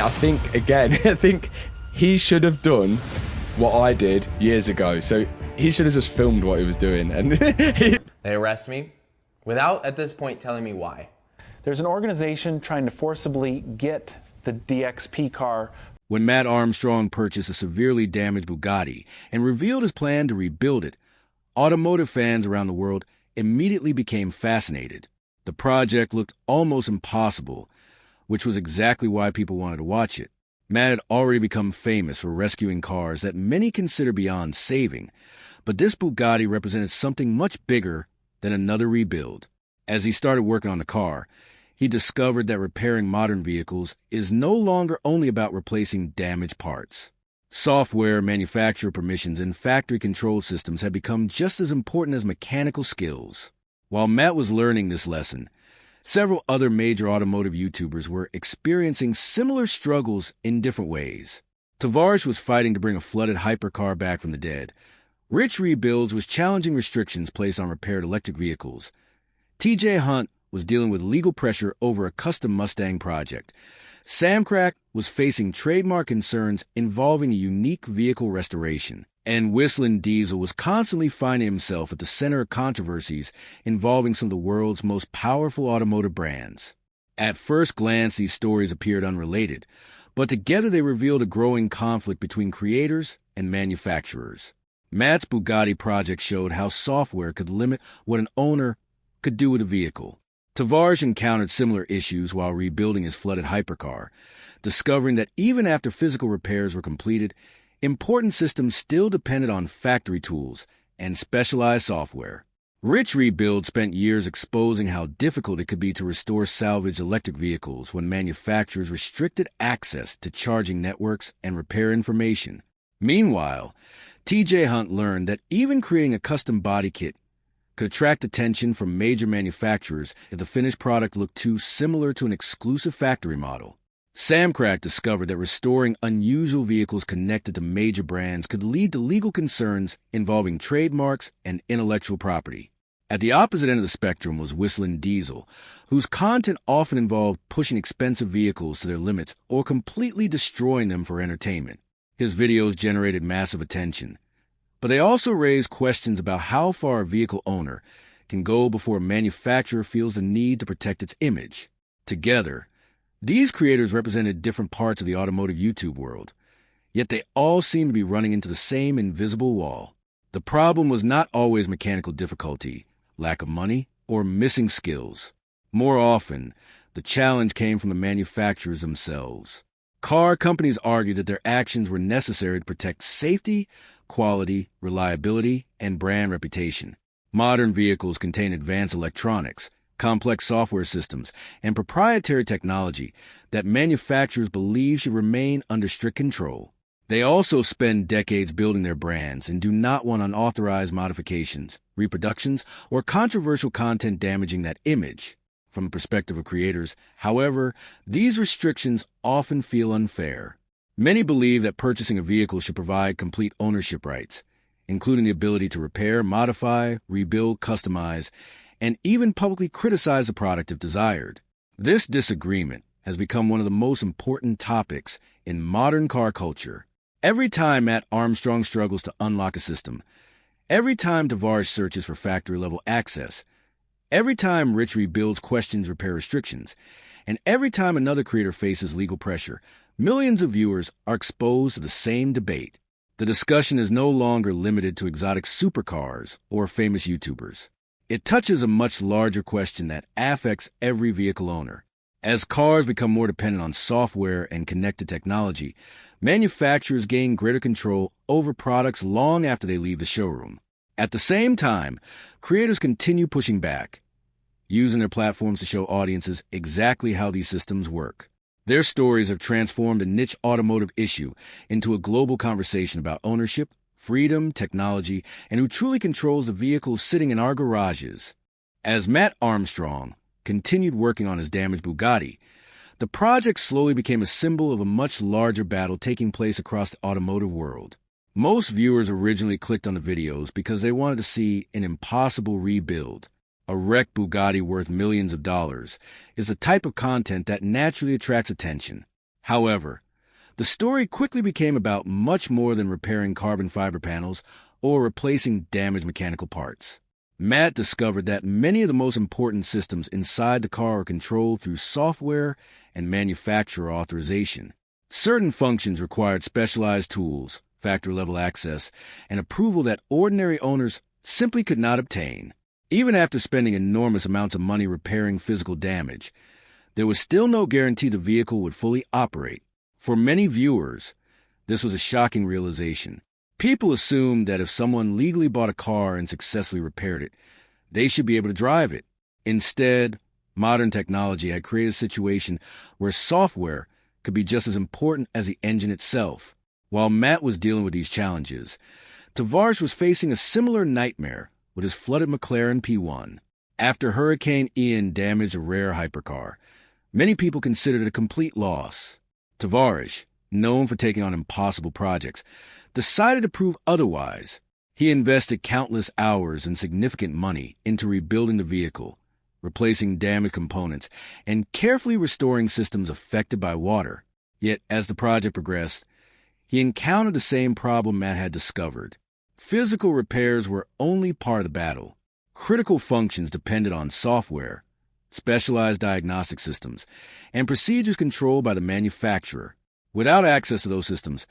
I think, again, I think he should have done what I did years ago. So he should have just filmed what he was doing. And They arrest me without, at this point, telling me why. There's an organization trying to forcibly get the DXP car. When Matt Armstrong purchased a severely damaged Bugatti and revealed his plan to rebuild it, automotive fans around the world immediately became fascinated. The project looked almost impossible, which was exactly why people wanted to watch it. Matt had already become famous for rescuing cars that many consider beyond saving, but this Bugatti represented something much bigger than another rebuild. As he started working on the car, he discovered that repairing modern vehicles is no longer only about replacing damaged parts. Software, manufacturer permissions, and factory control systems have become just as important as mechanical skills. While Matt was learning this lesson, several other major automotive YouTubers were experiencing similar struggles in different ways. Tavares was fighting to bring a flooded hypercar back from the dead. Rich Rebuilds was challenging restrictions placed on repaired electric vehicles. TJ Hunt was dealing with legal pressure over a custom Mustang project. Samcrack was facing trademark concerns involving a unique vehicle restoration. And Whistling Diesel was constantly finding himself at the center of controversies involving some of the world's most powerful automotive brands. At first glance, these stories appeared unrelated, but together they revealed a growing conflict between creators and manufacturers. Matt's Bugatti project showed how software could limit what an owner could do with a vehicle. Tavares encountered similar issues while rebuilding his flooded hypercar, discovering that even after physical repairs were completed, important systems still depended on factory tools and specialized software. Rich Rebuild spent years exposing how difficult it could be to restore salvaged electric vehicles when manufacturers restricted access to charging networks and repair information. Meanwhile, TJ Hunt learned that even creating a custom body kit could attract attention from major manufacturers if the finished product looked too similar to an exclusive factory model. Samcrack discovered that restoring unusual vehicles connected to major brands could lead to legal concerns involving trademarks and intellectual property. At the opposite end of the spectrum was Whistling Diesel, whose content often involved pushing expensive vehicles to their limits or completely destroying them for entertainment. His videos generated massive attention, but they also raised questions about how far a vehicle owner can go before a manufacturer feels the need to protect its image. Together, these creators represented different parts of the automotive YouTube world, yet they all seemed to be running into the same invisible wall. The problem was not always mechanical difficulty, lack of money, or missing skills. More often, the challenge came from the manufacturers themselves. Car companies argued that their actions were necessary to protect safety, quality, reliability, and brand reputation. Modern vehicles contain advanced electronics, complex software systems, and proprietary technology that manufacturers believe should remain under strict control. They also spend decades building their brands and do not want unauthorized modifications, reproductions, or controversial content damaging that image. From the perspective of creators, however, these restrictions often feel unfair. Many believe that purchasing a vehicle should provide complete ownership rights, including the ability to repair, modify, rebuild, customize, and even publicly criticize the product if desired. This disagreement has become one of the most important topics in modern car culture. Every time Matt Armstrong struggles to unlock a system, every time Tavares searches for factory-level access, every time Rich Rebuilds questions repair restrictions, and every time another creator faces legal pressure, millions of viewers are exposed to the same debate. The discussion is no longer limited to exotic supercars or famous YouTubers. It touches a much larger question that affects every vehicle owner. As cars become more dependent on software and connected technology, manufacturers gain greater control over products long after they leave the showroom. At the same time, creators continue pushing back, using their platforms to show audiences exactly how these systems work. Their stories have transformed a niche automotive issue into a global conversation about ownership, freedom, technology, and who truly controls the vehicles sitting in our garages. As Matt Armstrong continued working on his damaged Bugatti, the project slowly became a symbol of a much larger battle taking place across the automotive world. Most viewers originally clicked on the videos because they wanted to see an impossible rebuild. A wrecked Bugatti worth millions of dollars is the type of content that naturally attracts attention. However, the story quickly became about much more than repairing carbon fiber panels or replacing damaged mechanical parts. Matt discovered that many of the most important systems inside the car are controlled through software and manufacturer authorization. Certain functions required specialized tools, factory-level access, and approval that ordinary owners simply could not obtain. Even after spending enormous amounts of money repairing physical damage, there was still no guarantee the vehicle would fully operate. For many viewers, this was a shocking realization. People assumed that if someone legally bought a car and successfully repaired it, they should be able to drive it. Instead, modern technology had created a situation where software could be just as important as the engine itself. While Matt was dealing with these challenges, Tavares was facing a similar nightmare with his flooded McLaren P1. After Hurricane Ian damaged a rare hypercar, many people considered it a complete loss. Tavares, known for taking on impossible projects, decided to prove otherwise. He invested countless hours and significant money into rebuilding the vehicle, replacing damaged components, and carefully restoring systems affected by water. Yet, as the project progressed, he encountered the same problem Matt had discovered. Physical repairs were only part of the battle. Critical functions depended on software, specialized diagnostic systems, and procedures controlled by the manufacturer. Without access to those systems,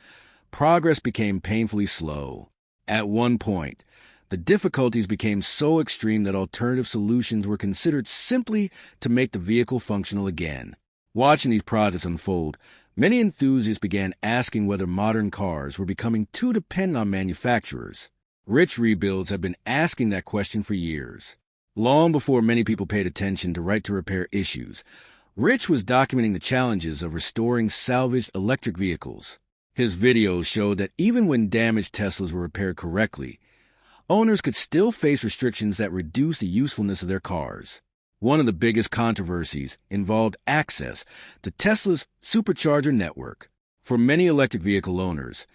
progress became painfully slow. At one point, the difficulties became so extreme that alternative solutions were considered simply to make the vehicle functional again. Watching these projects unfold, many enthusiasts began asking whether modern cars were becoming too dependent on manufacturers. Rich Rebuilds have been asking that question for years. Long before many people paid attention to right-to-repair issues, Rich was documenting the challenges of restoring salvaged electric vehicles. His videos showed that even when damaged Teslas were repaired correctly, owners could still face restrictions that reduced the usefulness of their cars. One of the biggest controversies involved access to Tesla's supercharger network. For many electric vehicle owners,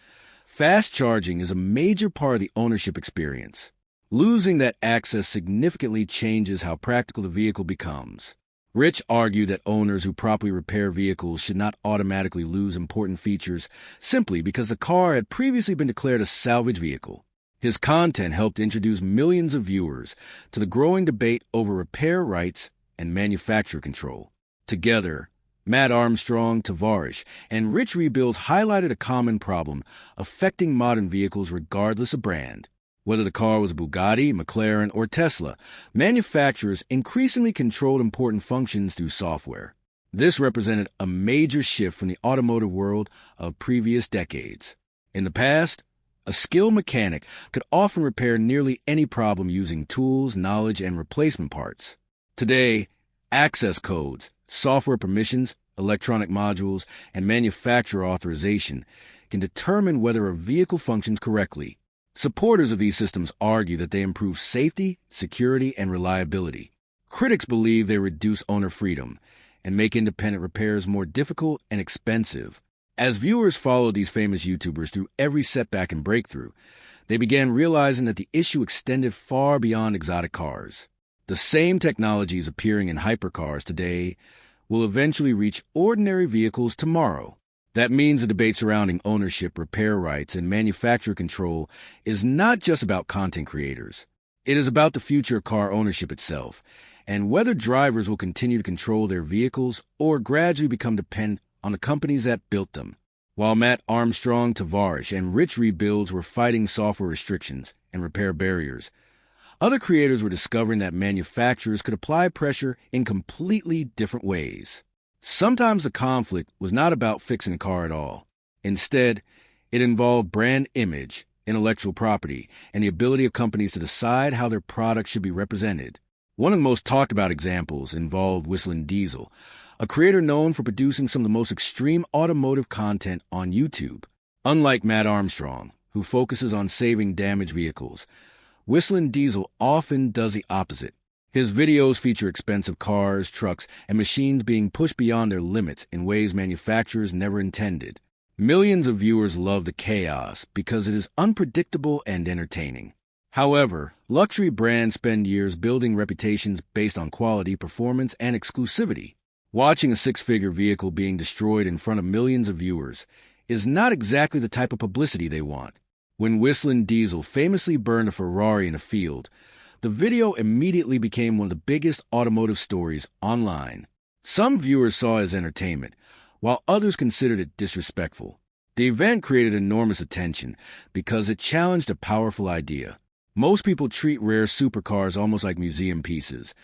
fast charging is a major part of the ownership experience. Losing that access significantly changes how practical the vehicle becomes. Rich argued that owners who properly repair vehicles should not automatically lose important features simply because the car had previously been declared a salvage vehicle. His content helped introduce millions of viewers to the growing debate over repair rights and manufacturer control. Together, Matt Armstrong, Tavares, and Rich Rebuilds highlighted a common problem affecting modern vehicles regardless of brand. Whether the car was a Bugatti, McLaren, or Tesla, manufacturers increasingly controlled important functions through software. This represented a major shift from the automotive world of previous decades. In the past, a skilled mechanic could often repair nearly any problem using tools, knowledge, and replacement parts. Today, access codes, software permissions, electronic modules, and manufacturer authorization can determine whether a vehicle functions correctly. Supporters of these systems argue that they improve safety, security, and reliability. Critics believe they reduce owner freedom and make independent repairs more difficult and expensive. As viewers followed these famous YouTubers through every setback and breakthrough, they began realizing that the issue extended far beyond exotic cars. The same technologies appearing in hypercars today will eventually reach ordinary vehicles tomorrow. That means the debate surrounding ownership, repair rights, and manufacturer control is not just about content creators. It is about the future of car ownership itself, and whether drivers will continue to control their vehicles or gradually become dependent on the companies that built them. While Matt Armstrong, Tavares, and Rich Rebuilds were fighting software restrictions and repair barriers, other creators were discovering that manufacturers could apply pressure in completely different ways. Sometimes the conflict was not about fixing a car at all. Instead, it involved brand image, intellectual property, and the ability of companies to decide how their products should be represented. One of the most talked about examples involved Whistling Diesel, a creator known for producing some of the most extreme automotive content on YouTube. Unlike Matt Armstrong, who focuses on saving damaged vehicles, Whistling Diesel often does the opposite. His videos feature expensive cars, trucks, and machines being pushed beyond their limits in ways manufacturers never intended. Millions of viewers love the chaos because it is unpredictable and entertaining. However, luxury brands spend years building reputations based on quality, performance, and exclusivity. Watching a six-figure vehicle being destroyed in front of millions of viewers is not exactly the type of publicity they want. When Whistling Diesel famously burned a Ferrari in a field, the video immediately became one of the biggest automotive stories online. Some viewers saw it as entertainment, while others considered it disrespectful. The event created enormous attention because it challenged a powerful idea. Most people treat rare supercars almost like museum pieces,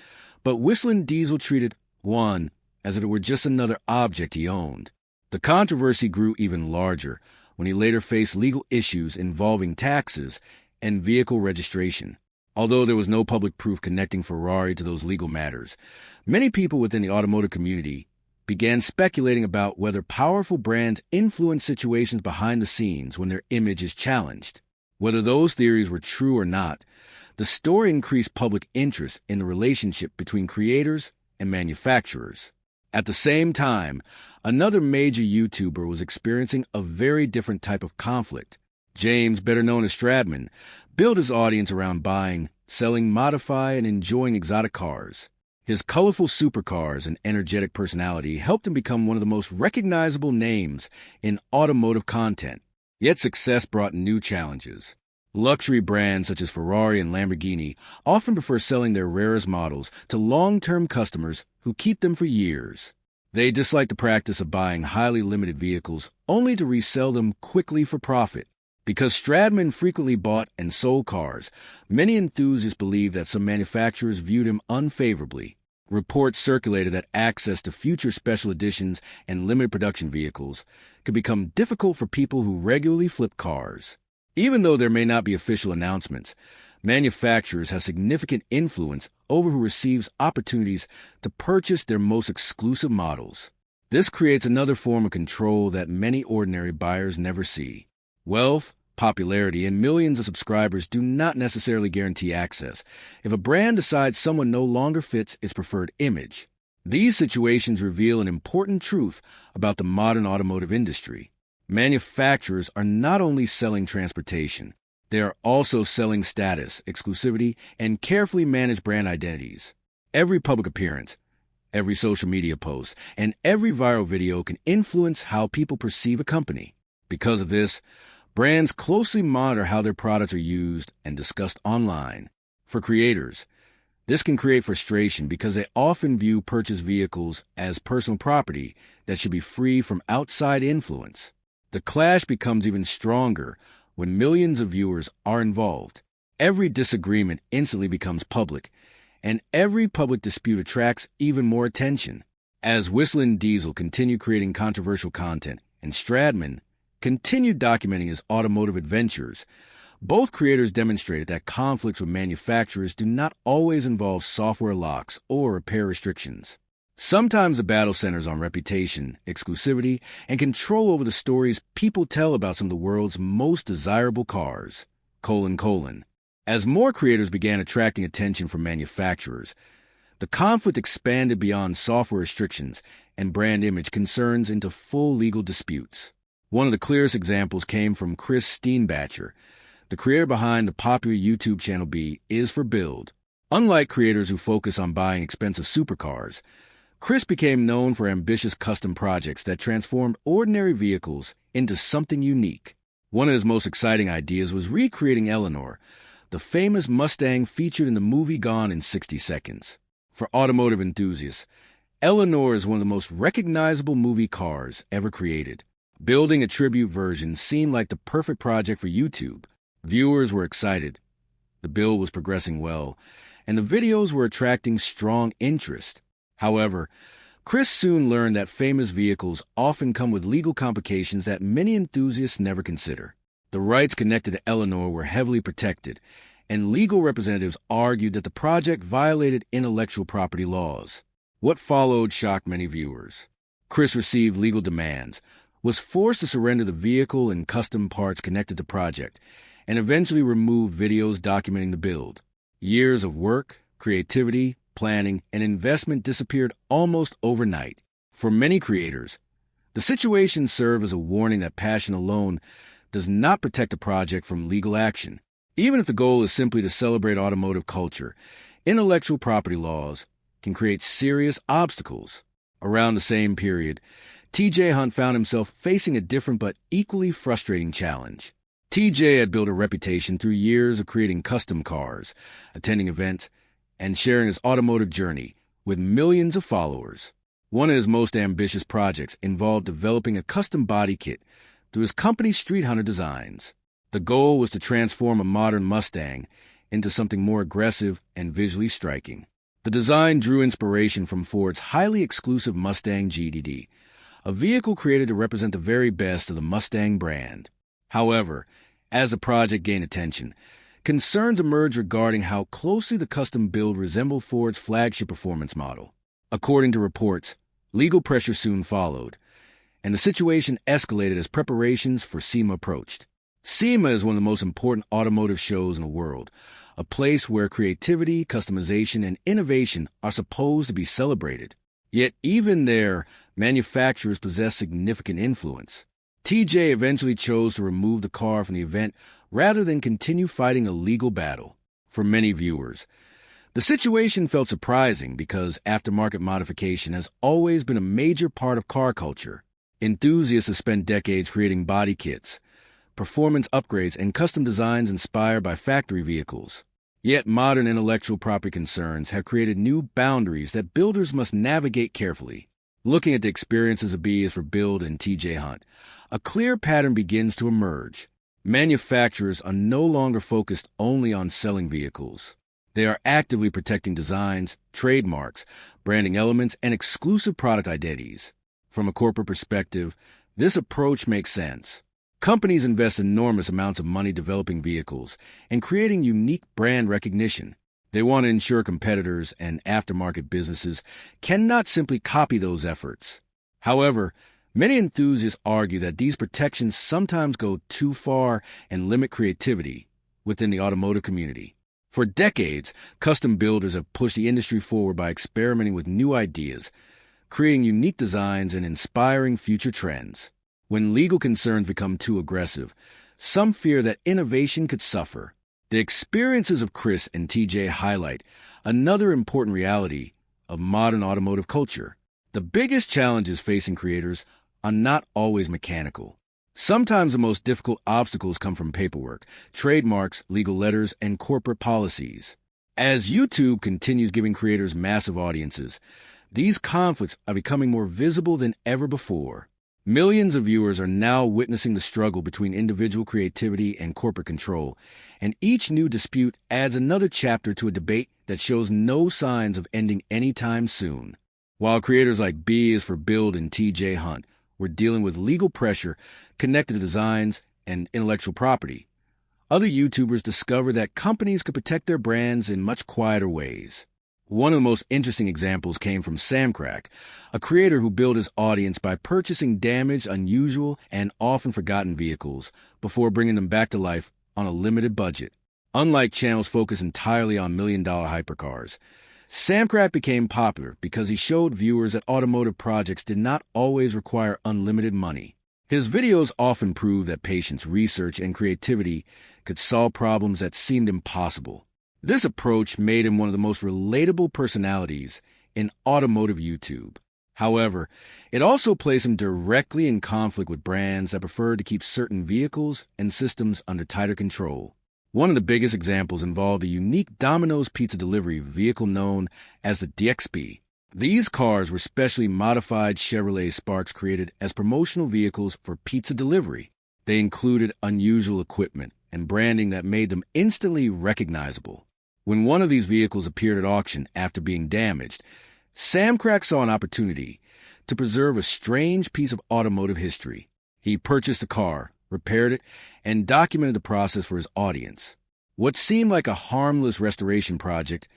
but Whistling Diesel treated one as if it were just another object he owned. The controversy grew even larger when he later faced legal issues involving taxes and vehicle registration. Although there was no public proof connecting Ferrari to those legal matters, many people within the automotive community began speculating about whether powerful brands influence situations behind the scenes when their image is challenged. Whether those theories were true or not, the story increased public interest in the relationship between creators and manufacturers. At the same time, another major YouTuber was experiencing a very different type of conflict. James, better known as Stradman, built his audience around buying, selling, modifying, and enjoying exotic cars. His colorful supercars and energetic personality helped him become one of the most recognizable names in automotive content. Yet success brought new challenges. Luxury brands such as Ferrari and Lamborghini often prefer selling their rarest models to long-term customers who keep them for years. They dislike the practice of buying highly limited vehicles only to resell them quickly for profit. Because Stradman frequently bought and sold cars, many enthusiasts believe that some manufacturers viewed him unfavorably. Reports circulated that access to future special editions and limited production vehicles could become difficult for people who regularly flip cars. Even though there may not be official announcements, manufacturers have significant influence over who receives opportunities to purchase their most exclusive models. This creates another form of control that many ordinary buyers never see. Wealth, popularity, and millions of subscribers do not necessarily guarantee access if a brand decides someone no longer fits its preferred image. These situations reveal an important truth about the modern automotive industry. Manufacturers are not only selling transportation, they are also selling status, exclusivity, and carefully managed brand identities. Every public appearance, every social media post, and every viral video can influence how people perceive a company. Because of this, brands closely monitor how their products are used and discussed online. For creators, this can create frustration because they often view purchased vehicles as personal property that should be free from outside influence. The clash becomes even stronger when millions of viewers are involved. Every disagreement instantly becomes public, and every public dispute attracts even more attention. As Whistling Diesel continued creating controversial content and Stradman continued documenting his automotive adventures, both creators demonstrated that conflicts with manufacturers do not always involve software locks or repair restrictions. Sometimes the battle centers on reputation, exclusivity, and control over the stories people tell about some of the world's most desirable cars. As more creators began attracting attention from manufacturers, the conflict expanded beyond software restrictions and brand image concerns into full legal disputes. One of the clearest examples came from Chris Steenbacher, the creator behind the popular YouTube channel B is for Build. Unlike creators who focus on buying expensive supercars, Chris became known for ambitious custom projects that transformed ordinary vehicles into something unique. One of his most exciting ideas was recreating Eleanor, the famous Mustang featured in the movie Gone in 60 Seconds. For automotive enthusiasts, Eleanor is one of the most recognizable movie cars ever created. Building a tribute version seemed like the perfect project for YouTube. Viewers were excited. The build was progressing well, and the videos were attracting strong interest. However, Chris soon learned that famous vehicles often come with legal complications that many enthusiasts never consider. The rights connected to Eleanor were heavily protected, and legal representatives argued that the project violated intellectual property laws. What followed shocked many viewers. Chris received legal demands, was forced to surrender the vehicle and custom parts connected to the project, and eventually removed videos documenting the build. Years of work, creativity, planning, and investment disappeared almost overnight. For many creators, the situation served as a warning that passion alone does not protect a project from legal action. Even if the goal is simply to celebrate automotive culture, intellectual property laws can create serious obstacles. Around the same period, TJ Hunt found himself facing a different but equally frustrating challenge. TJ had built a reputation through years of creating custom cars, attending events, and sharing his automotive journey with millions of followers. One of his most ambitious projects involved developing a custom body kit through his company's Street Hunter Designs. The goal was to transform a modern Mustang into something more aggressive and visually striking. The design drew inspiration from Ford's highly exclusive Mustang GTD, a vehicle created to represent the very best of the Mustang brand. However, as the project gained attention, concerns emerged regarding how closely the custom build resembled Ford's flagship performance model. According to reports, legal pressure soon followed, and the situation escalated as preparations for SEMA approached. SEMA is one of the most important automotive shows in the world, a place where creativity, customization, and innovation are supposed to be celebrated. Yet even there, manufacturers possess significant influence. TJ eventually chose to remove the car from the event rather than continue fighting a legal battle. For many viewers, the situation felt surprising because aftermarket modification has always been a major part of car culture. Enthusiasts have spent decades creating body kits, performance upgrades, and custom designs inspired by factory vehicles. Yet modern intellectual property concerns have created new boundaries that builders must navigate carefully. Looking at the experiences of B is for Build and TJ Hunt, a clear pattern begins to emerge. Manufacturers are no longer focused only on selling vehicles. They are actively protecting designs, trademarks, branding elements, and exclusive product identities. From a corporate perspective, this approach makes sense. Companies invest enormous amounts of money developing vehicles and creating unique brand recognition. They want to ensure competitors and aftermarket businesses cannot simply copy those efforts. However, many enthusiasts argue that these protections sometimes go too far and limit creativity within the automotive community. For decades, custom builders have pushed the industry forward by experimenting with new ideas, creating unique designs, and inspiring future trends. When legal concerns become too aggressive, some fear that innovation could suffer. The experiences of Chris and TJ highlight another important reality of modern automotive culture. The biggest challenges facing creators are not always mechanical. Sometimes the most difficult obstacles come from paperwork, trademarks, legal letters, and corporate policies. As YouTube continues giving creators massive audiences, these conflicts are becoming more visible than ever before. Millions of viewers are now witnessing the struggle between individual creativity and corporate control, and each new dispute adds another chapter to a debate that shows no signs of ending anytime soon. While creators like B is for Build and TJ Hunt were dealing with legal pressure connected to designs and intellectual property, other YouTubers discovered that companies could protect their brands in much quieter ways. One of the most interesting examples came from Samcrack, a creator who built his audience by purchasing damaged, unusual, and often forgotten vehicles before bringing them back to life on a limited budget. Unlike channels focused entirely on million-dollar hypercars, Samcrack became popular because he showed viewers that automotive projects did not always require unlimited money. His videos often proved that patience, research, and creativity could solve problems that seemed impossible. This approach made him one of the most relatable personalities in automotive YouTube. However, it also placed him directly in conflict with brands that preferred to keep certain vehicles and systems under tighter control. One of the biggest examples involved a unique Domino's pizza delivery vehicle known as the DXB. These cars were specially modified Chevrolet Sparks created as promotional vehicles for pizza delivery. They included unusual equipment and branding that made them instantly recognizable. When one of these vehicles appeared at auction after being damaged, Samcrack saw an opportunity to preserve a strange piece of automotive history. He purchased the car, repaired it, and documented the process for his audience. What seemed like a harmless restoration project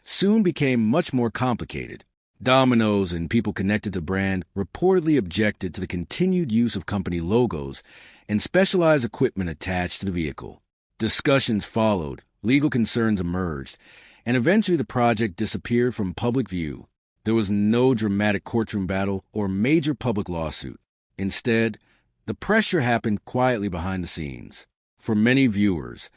soon became much more complicated. Domino's and people connected to the brand reportedly objected to the continued use of company logos and specialized equipment attached to the vehicle. Discussions followed, legal concerns emerged, and eventually the project disappeared from public view. There was no dramatic courtroom battle or major public lawsuit. Instead, the pressure happened quietly behind the scenes. For many viewers,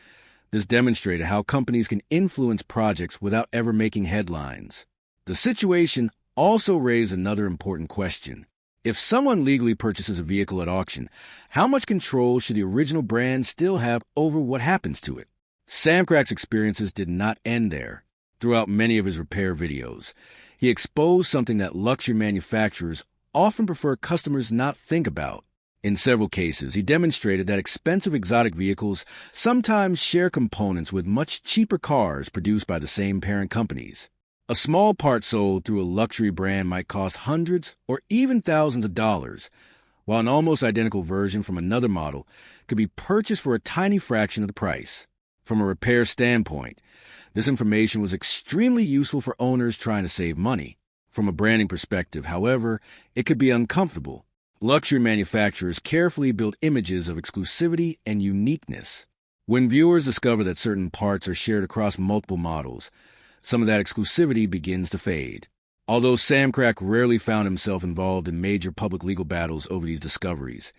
this demonstrated how companies can influence projects without ever making headlines. The situation also raise another important question. If someone legally purchases a vehicle at auction, how much control should the original brand still have over what happens to it? Samcrack's experiences did not end there. Throughout many of his repair videos, he exposed something that luxury manufacturers often prefer customers not think about. In several cases, he demonstrated that expensive exotic vehicles sometimes share components with much cheaper cars produced by the same parent companies. A small part sold through a luxury brand might cost hundreds or even thousands of dollars, while an almost identical version from another model could be purchased for a tiny fraction of the price. From a repair standpoint, this information was extremely useful for owners trying to save money. From a branding perspective, however, it could be uncomfortable. Luxury manufacturers carefully build images of exclusivity and uniqueness. When viewers discover that certain parts are shared across multiple models, some of that exclusivity begins to fade. Although Samcrack rarely found himself involved in major public legal battles over these discoveries,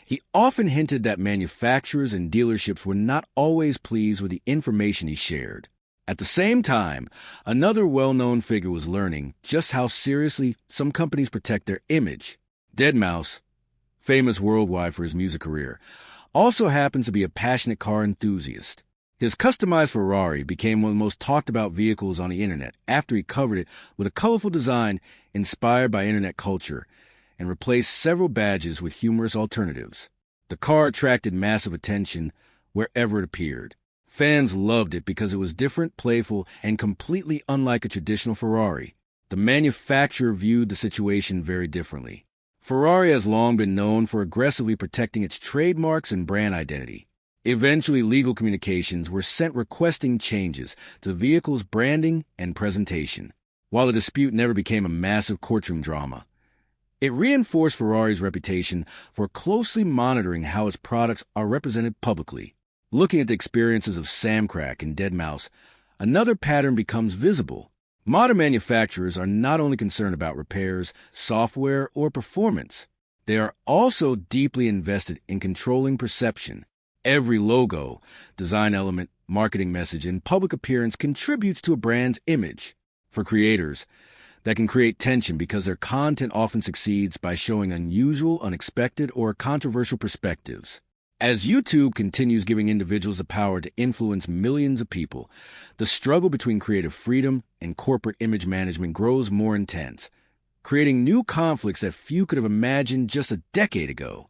he often hinted that manufacturers and dealerships were not always pleased with the information he shared. At the same time, another well-known figure was learning just how seriously some companies protect their image. deadmau5, famous worldwide for his music career, also happens to be a passionate car enthusiast. His customized Ferrari became one of the most talked about vehicles on the internet after he covered it with a colorful design inspired by internet culture and replaced several badges with humorous alternatives. The car attracted massive attention wherever it appeared. Fans loved it because it was different, playful, and completely unlike a traditional Ferrari. The manufacturer viewed the situation very differently. Ferrari has long been known for aggressively protecting its trademarks and brand identity. Eventually, legal communications were sent requesting changes to the vehicle's branding and presentation. While the dispute never became a massive courtroom drama, it reinforced Ferrari's reputation for closely monitoring how its products are represented publicly. Looking at the experiences of Samcrack and deadmau5, another pattern becomes visible. Modern manufacturers are not only concerned about repairs, software, or performance. They are also deeply invested in controlling perception. Every logo, design element, marketing message, and public appearance contributes to a brand's image. For creators, that can create tension because their content often succeeds by showing unusual, unexpected, or controversial perspectives. As YouTube continues giving individuals the power to influence millions of people, the struggle between creative freedom and corporate image management grows more intense, creating new conflicts that few could have imagined just a decade ago.